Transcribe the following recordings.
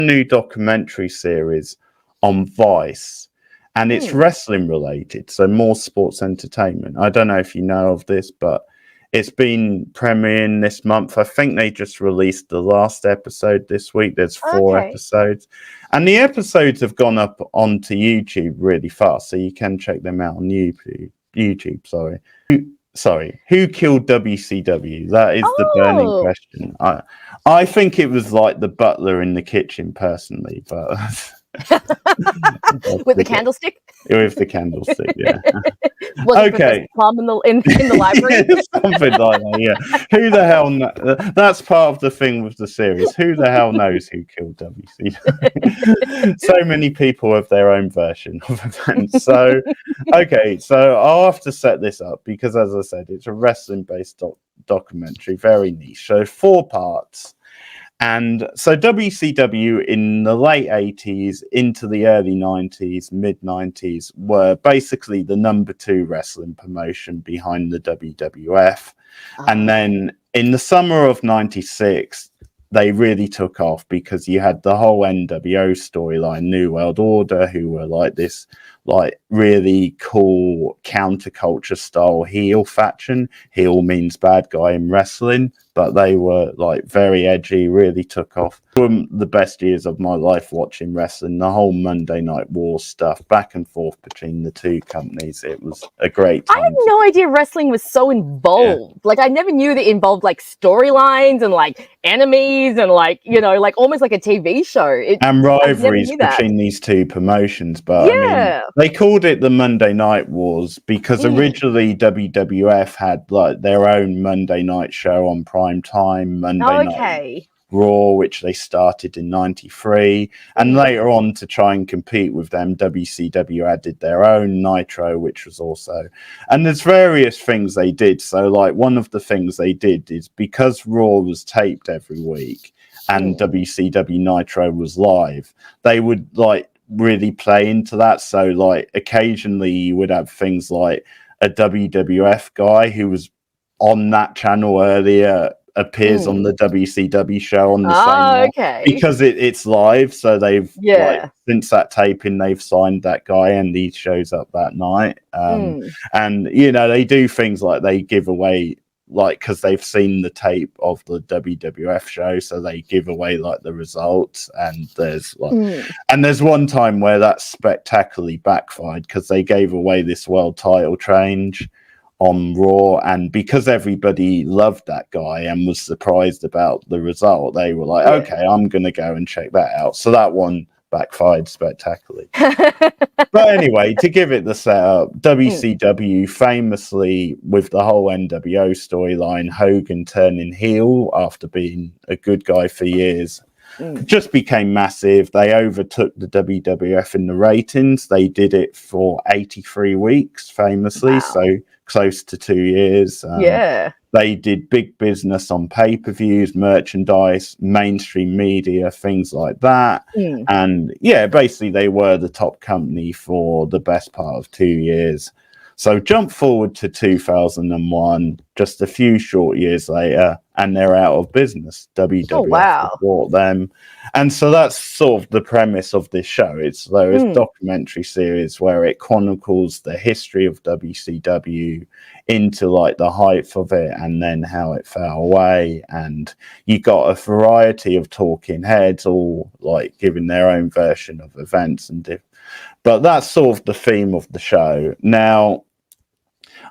new documentary series on Vice, and it's wrestling related, so more sports entertainment. I don't know if you know of this, but it's been premiering this month. I think they just released the last episode this week. There's 4 episodes, and the episodes have gone up onto YouTube really fast, so you can check them out on YouTube. Sorry, who killed WCW? That is the burning question. I think it was like the butler in the kitchen, personally, but with the candlestick. With the candlestick, yeah. Okay. Plum in the library. Something like that, yeah. Who the hell? That's part of the thing with the series. Who the hell knows who killed WCW? So many people have their own version of events. So, okay, so I'll have to set this up because, as I said, it's a wrestling-based documentary, very niche. So 4 parts. And so WCW in the late 80s into the early 90s, mid 90s were basically the number 2 wrestling promotion behind the WWF. And then in the summer of 96, they really took off because you had the whole NWO storyline, New World Order, who were like this really cool counterculture style heel faction. Heel means bad guy in wrestling, but they were like very edgy, really took off. One of the best years of my life watching wrestling, the whole Monday Night War stuff, back and forth between the 2 companies. It was a great time. I had no idea wrestling was so involved. Like, I never knew that it involved like storylines and like enemies and like, you know, like almost like a TV show. And rivalries between these 2 promotions. But I mean, they called it the Monday Night Wars because originally WWF had like their own Monday night show on prime time, Monday Night Raw, which they started in 93, and later on, to try and compete with them, WCW added their own Nitro, which was also, and there's various things they did. So like one of the things they did is, because Raw was taped every week and WCW Nitro was live, they would like really play into that. So like occasionally you would have things like a WWF guy who was on that channel earlier appears on the WCW show on the same night because it's live. So they've like, since that taping, they've signed that guy and he shows up that night. And you know, they do things like they give away, like, because they've seen the tape of the WWF show, so they give away like the results. And there's like and there's one time where that spectacularly backfired because they gave away this world title change on Raw, and because everybody loved that guy and was surprised about the result, they were like, okay, I'm gonna go and check that out. So that one backfired spectacularly. But anyway, to give it the setup, WCW famously, with the whole NWO storyline, Hogan turning heel after being a good guy for years, just became massive. They overtook the WWF in the ratings. They did it for 83 weeks, famously, so close to 2 years. They did big business on pay-per-views, merchandise, mainstream media, things like that. And yeah, basically they were the top company for the best part of 2 years. So jump forward to 2001, just a few short years later, and they're out of business. WWF bought them. And so that's sort of the premise of this show. It's a documentary series where it chronicles the history of WCW into like the height of it and then how it fell away. And you got a variety of talking heads, all like giving their own version of events but that's sort of the theme of the show. Now,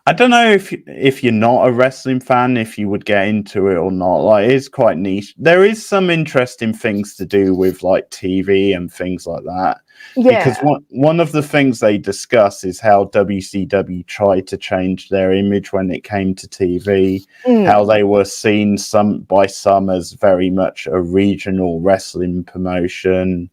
I don't know if you're not a wrestling fan, if you would get into it or not. Like, it's quite niche. There is some interesting things to do with like TV and things like that. Because one of the things they discuss is how WCW tried to change their image when it came to TV, how they were seen by some as very much a regional wrestling promotion,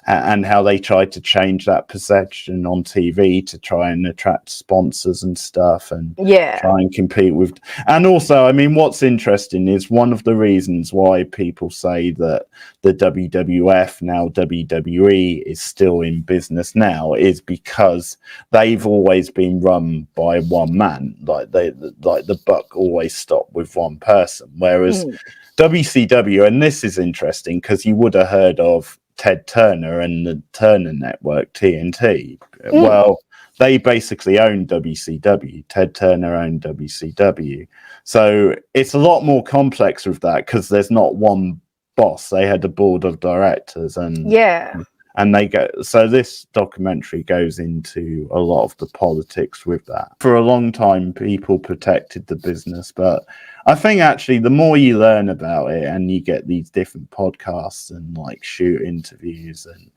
and how they tried to change that perception on TV to try and attract sponsors and stuff and try and compete with. And also, I mean, what's interesting is one of the reasons why people say that the WWF, now WWE, is still in business now is because they've always been run by one man. Like the buck always stopped with one person. Whereas WCW, and this is interesting because you would have heard of Ted Turner and the Turner Network, TNT. Well, they basically owned WCW. Ted Turner owned WCW. So it's a lot more complex with that because there's not one boss. They had a board of directors, and they go. So this documentary goes into a lot of the politics with that. For a long time, people protected the business, but I think actually the more you learn about it and you get these different podcasts and like shoot interviews, and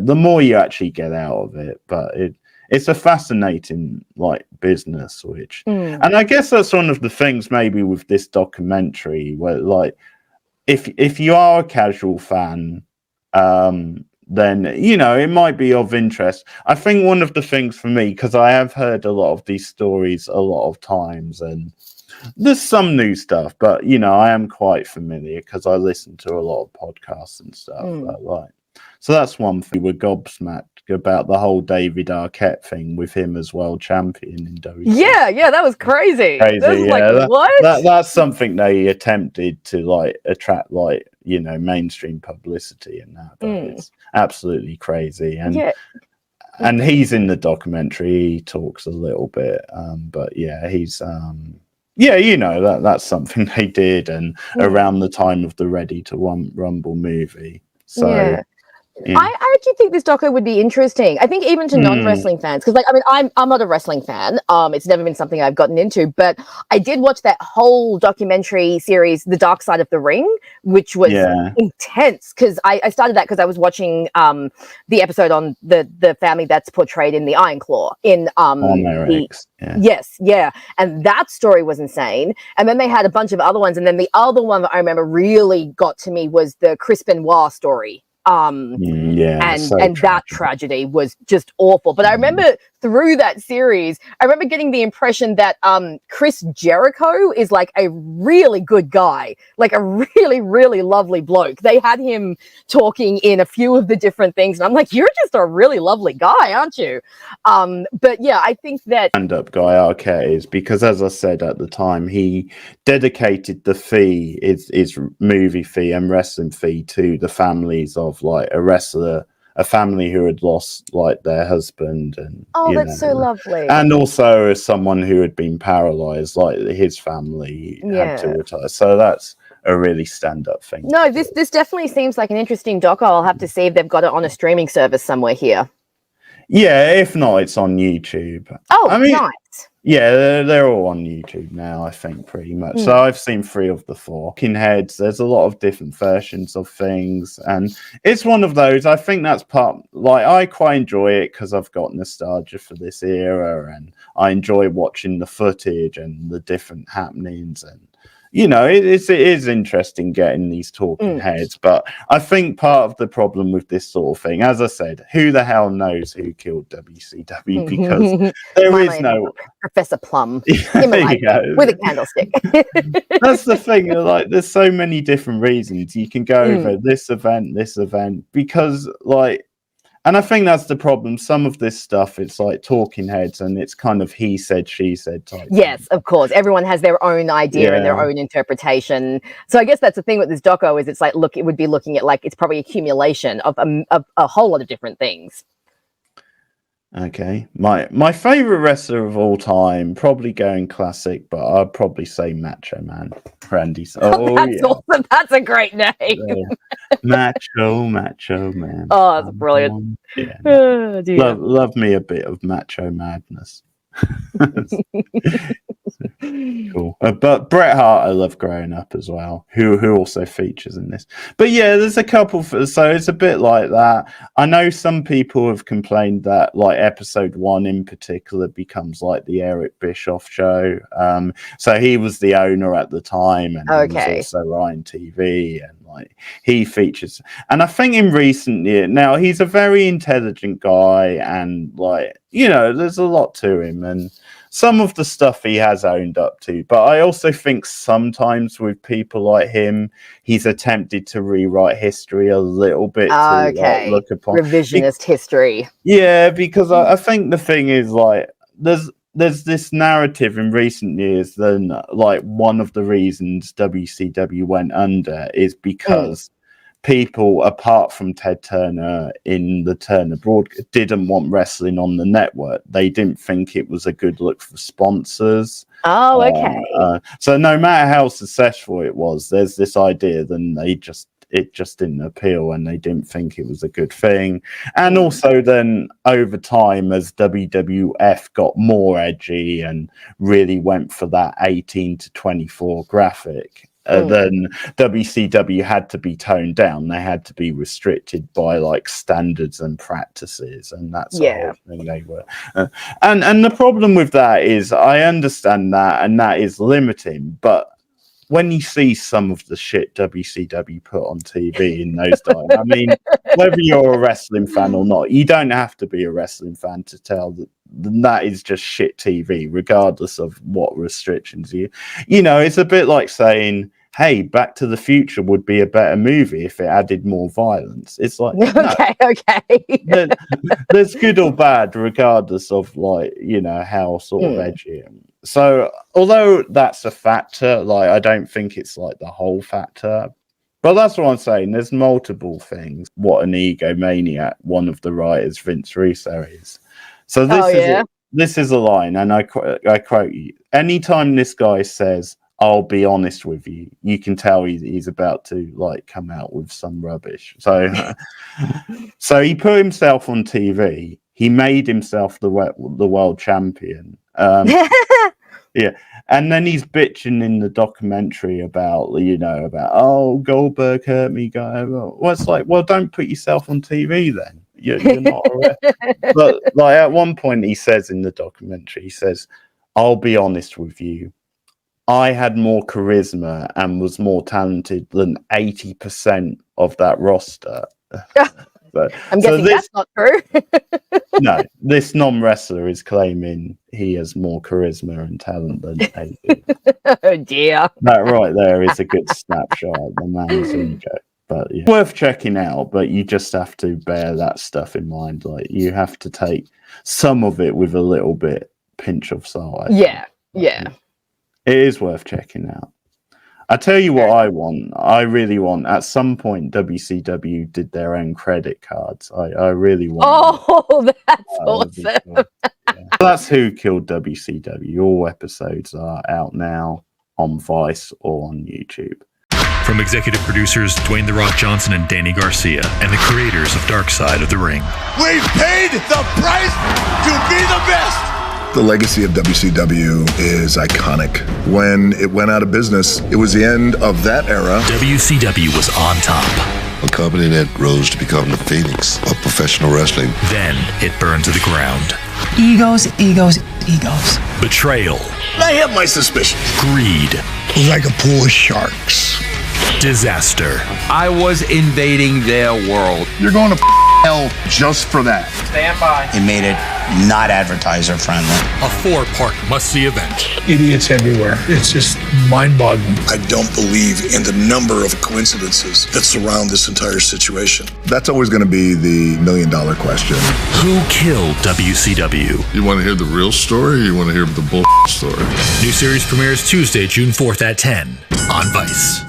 the more you actually get out of it. But it's a fascinating like business, which and I guess that's one of the things maybe with this documentary where like if you are a casual fan, then it might be of interest. I think one of the things for me, because I have heard a lot of these stories a lot of times, and there's some new stuff, but I am quite familiar because I listen to a lot of podcasts and stuff. So that's one thing. We're gobsmacked about the whole David Arquette thing with him as world champion in WWE. Yeah, that was crazy. What? That's something they attempted to like attract like mainstream publicity and that, but it's absolutely crazy. And he's in the documentary. He talks a little bit, but he's that's something they did, and around the time of the Ready to Rumble movie. So I actually think this doco would be interesting. I think even to non-wrestling fans, because I'm not a wrestling fan. It's never been something I've gotten into, but I did watch that whole documentary series, The Dark Side of the Ring, which was intense. Because I started that because I was watching the episode on the family that's portrayed in the Iron Claw in and that story was insane. And then they had a bunch of other ones, and then the other one that I remember really got to me was the Chris Benoit story. And that tragedy was just awful. But I remember through that series, I remember getting the impression that Chris Jericho is like a really good guy, like a really, really lovely bloke. They had him talking in a few of the different things, and I'm like, you're just a really lovely guy, aren't you? But I think that stand-up guy Arquette is, because as I said at the time, he dedicated the fee, his movie fee and wrestling fee, to the families of like a wrestler, a family who had lost like their husband, and that's so lovely. And also as someone who had been paralyzed, like his family had to retire. So that's a really stand-up thing. No, this definitely seems like an interesting doco. I'll have to see if they've got it on a streaming service somewhere here. Yeah, if not, it's on YouTube. Nice. Yeah, they're all on YouTube now, I think, pretty much. So I've seen 3 of the 4. Talking Heads, there's a lot of different versions of things, and it's one of those, I think that's part, like, I quite enjoy it because I've got nostalgia for this era, and I enjoy watching the footage and the different happenings, and it is interesting getting these talking heads, but I think part of the problem with this sort of thing, as I said, who the hell knows who killed WCW, because there is no Professor Plum with a candlestick. That's the thing, like there's so many different reasons you can go over this event, because like, and I think that's the problem. Some of this stuff, it's like talking heads, and it's kind of he said, she said type. Yes, of course. Everyone has their own idea and their own interpretation. So I guess that's the thing with this doco, is it's like, it would be looking at like, it's probably accumulation of a whole lot of different things. Okay, my favorite wrestler of all time, probably going classic, but I'd probably say Macho Man, Randy. That's awesome. That's a great name. Macho Man. Oh, that's brilliant. Love me a bit of Macho Madness. Cool. But Bret Hart I love growing up as well, who also features in this. But there's a couple so it's a bit like that. I know some people have complained that like episode 1 in particular becomes like the Eric Bischoff show. So he was the owner at the time, and he was also Ryan TV, and like he features, and I think in recent years now he's a very intelligent guy, and like there's a lot to him, and some of the stuff he has owned up to, but I also think sometimes with people like him, he's attempted to rewrite history a little bit to like, look upon revisionist history. Yeah, because I think the thing is like there's this narrative in recent years that like one of the reasons WCW went under is because people, apart from Ted Turner in the Turner broadcast, didn't want wrestling on the network. They didn't think it was a good look for sponsors. Oh, okay. So no matter how successful it was, there's this idea, then it just didn't appeal, and they didn't think it was a good thing. And also then over time, as WWF got more edgy and really went for that 18 to 24 graphic, then WCW had to be toned down. They had to be restricted by like standards and practices, and that's the whole thing they were. And the problem with that is, I understand that, and that is limiting, but when you see some of the shit WCW put on TV in those times, I mean, whether you're a wrestling fan or not, you don't have to be a wrestling fan to tell that is just shit TV, regardless of what restrictions you know, it's a bit like saying, hey, Back to the Future would be a better movie if it added more violence. It's like, okay. There's good or bad, regardless of, like, you know, how sort of edgy. So, although that's a factor, like, I don't think it's like the whole factor. But that's what I'm saying. There's multiple things. What an egomaniac one of the writers, Vince Russo, is. So this is a line, and I quote you. Anytime this guy says, "I'll be honest with you," you can tell he's about to like come out with some rubbish. So, so he put himself on TV. He made himself the world champion. Yeah, and then he's bitching in the documentary about, you know, oh, Goldberg hurt me, guy. Well, it's like, well, don't put yourself on TV then. You're not. But like at one point, he says in the documentary, he says, "I'll be honest with you. I had more charisma and was more talented than 80% of that roster." But, I'm guessing that's not true. No, this non-wrestler is claiming he has more charisma and talent than 80. Oh dear. That right there is a good snapshot of the man's ego. But yeah, worth checking out, but you just have to bear that stuff in mind. Like, you have to take some of it with a little bit pinch of salt. Yeah. It is worth checking out. I tell you what I want. I really want, at some point, WCW did their own credit cards. I really want. Oh, that's awesome. Cool. Yeah. That's Who Killed WCW. All episodes are out now on Vice or on YouTube. From executive producers Dwayne "The Rock" Johnson and Danny Garcia, and the creators of Dark Side of the Ring. We've paid the price to be the best! The legacy of WCW is iconic. When it went out of business, it was the end of that era. WCW was on top. A company that rose to become the phoenix of professional wrestling. Then it burned to the ground. Egos. Betrayal. I have my suspicions. Greed. It was like a pool of sharks. Disaster. I was invading their world. You're going to hell just for that. Stand by. It made it not advertiser friendly. A 4-part must-see event. Idiots everywhere. It's just mind-boggling. I don't believe in the number of coincidences that surround this entire situation. That's always going to be the million-dollar question. Who killed WCW? You want to hear the real story, or you want to hear the bull story? New series premieres Tuesday, June 4th at 10 on Vice.